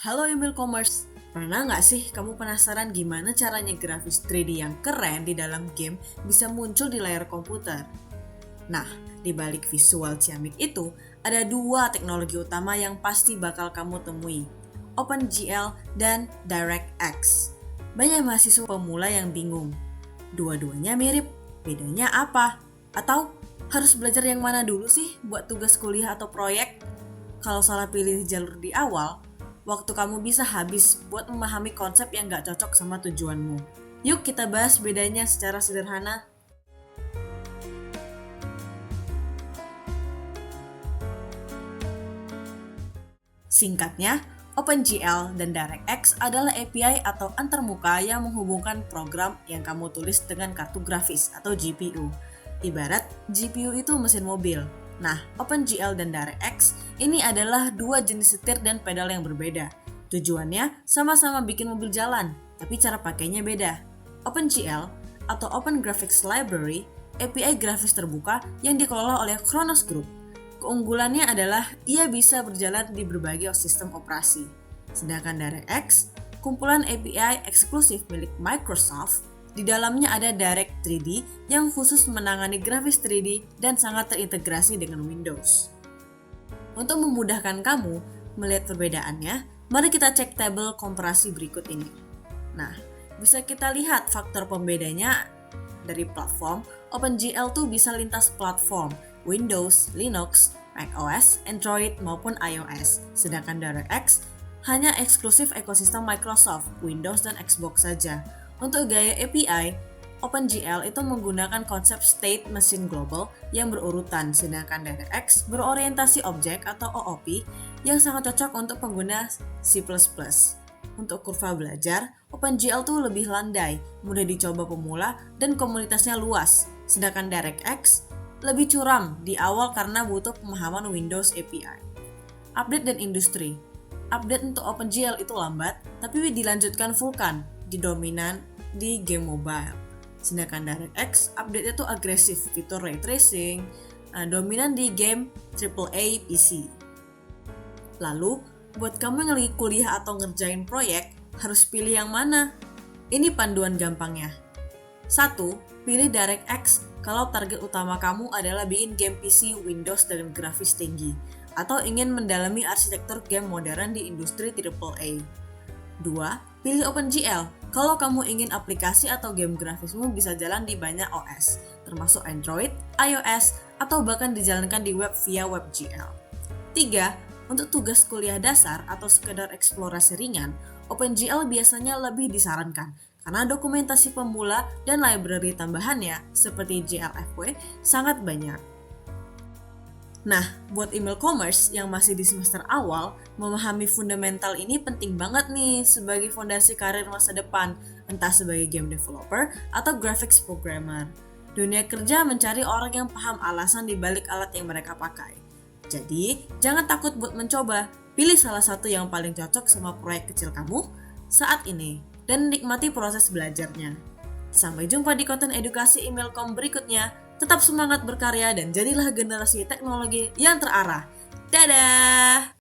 Halo email commerce, pernah nggak sih kamu penasaran gimana caranya grafis 3D yang keren di dalam game bisa muncul di layar komputer? Nah, di balik visual ciamik itu, ada dua teknologi utama yang pasti bakal kamu temui, OpenGL dan DirectX. Banyak mahasiswa pemula yang bingung, dua-duanya mirip, bedanya apa? Atau harus belajar yang mana dulu sih buat tugas kuliah atau proyek? Kalau salah pilih jalur di awal, waktu kamu bisa habis buat memahami konsep yang gak cocok sama tujuanmu. Yuk kita bahas bedanya secara sederhana. Singkatnya, OpenGL dan DirectX adalah API atau antarmuka yang menghubungkan program yang kamu tulis dengan kartu grafis atau GPU. Ibarat GPU itu mesin mobil. Nah, OpenGL dan DirectX ini adalah dua jenis setir dan pedal yang berbeda. Tujuannya sama-sama bikin mobil jalan, tapi cara pakainya beda. OpenGL atau Open Graphics Library, API grafis terbuka yang dikelola oleh Khronos Group. Keunggulannya adalah ia bisa berjalan di berbagai sistem operasi. Sedangkan DirectX, kumpulan API eksklusif milik Microsoft, di dalamnya ada Direct 3D yang khusus menangani grafis 3D dan sangat terintegrasi dengan Windows. Untuk memudahkan kamu melihat perbedaannya, mari kita cek tabel komparasi berikut ini. Nah, bisa kita lihat faktor pembedanya dari platform. OpenGL tuh bisa lintas platform, Windows, Linux, macOS, Android maupun iOS. Sedangkan DirectX hanya eksklusif ekosistem Microsoft, Windows dan Xbox saja. Untuk gaya API, OpenGL itu menggunakan konsep State Machine Global yang berurutan, sedangkan DirectX berorientasi objek atau OOP yang sangat cocok untuk pengguna C++. Untuk kurva belajar, OpenGL tuh lebih landai, mudah dicoba pemula, dan komunitasnya luas. Sedangkan DirectX lebih curam di awal karena butuh pemahaman Windows API. Update dan industri. Update untuk OpenGL itu lambat, tapi dilanjutkan Vulkan, dominan di game mobile. Sedangkan DirectX update itu agresif, fitur ray tracing, dominan di game AAA PC. Lalu, buat kamu yang lagi kuliah atau ngerjain proyek, harus pilih yang mana? Ini panduan gampangnya. 1. Pilih DirectX kalau target utama kamu adalah bikin game PC, Windows, dan grafis tinggi, atau ingin mendalami arsitektur game modern di industri AAA. 2. Pilih OpenGL kalau kamu ingin aplikasi atau game grafismu bisa jalan di banyak OS, termasuk Android, iOS, atau bahkan dijalankan di web via WebGL. 3. Untuk tugas kuliah dasar atau sekedar eksplorasi ringan, OpenGL biasanya lebih disarankan karena dokumentasi pemula dan library tambahannya seperti GLFW sangat banyak. Nah, buat email commerce yang masih di semester awal, memahami fundamental ini penting banget nih sebagai fondasi karir masa depan, entah sebagai game developer atau graphics programmer. Dunia kerja mencari orang yang paham alasan di balik alat yang mereka pakai. Jadi, jangan takut buat mencoba. Pilih salah satu yang paling cocok sama proyek kecil kamu saat ini dan nikmati proses belajarnya. Sampai jumpa di konten edukasi emailcom berikutnya. Tetap semangat berkarya dan jadilah generasi teknologi yang terarah. Dadah!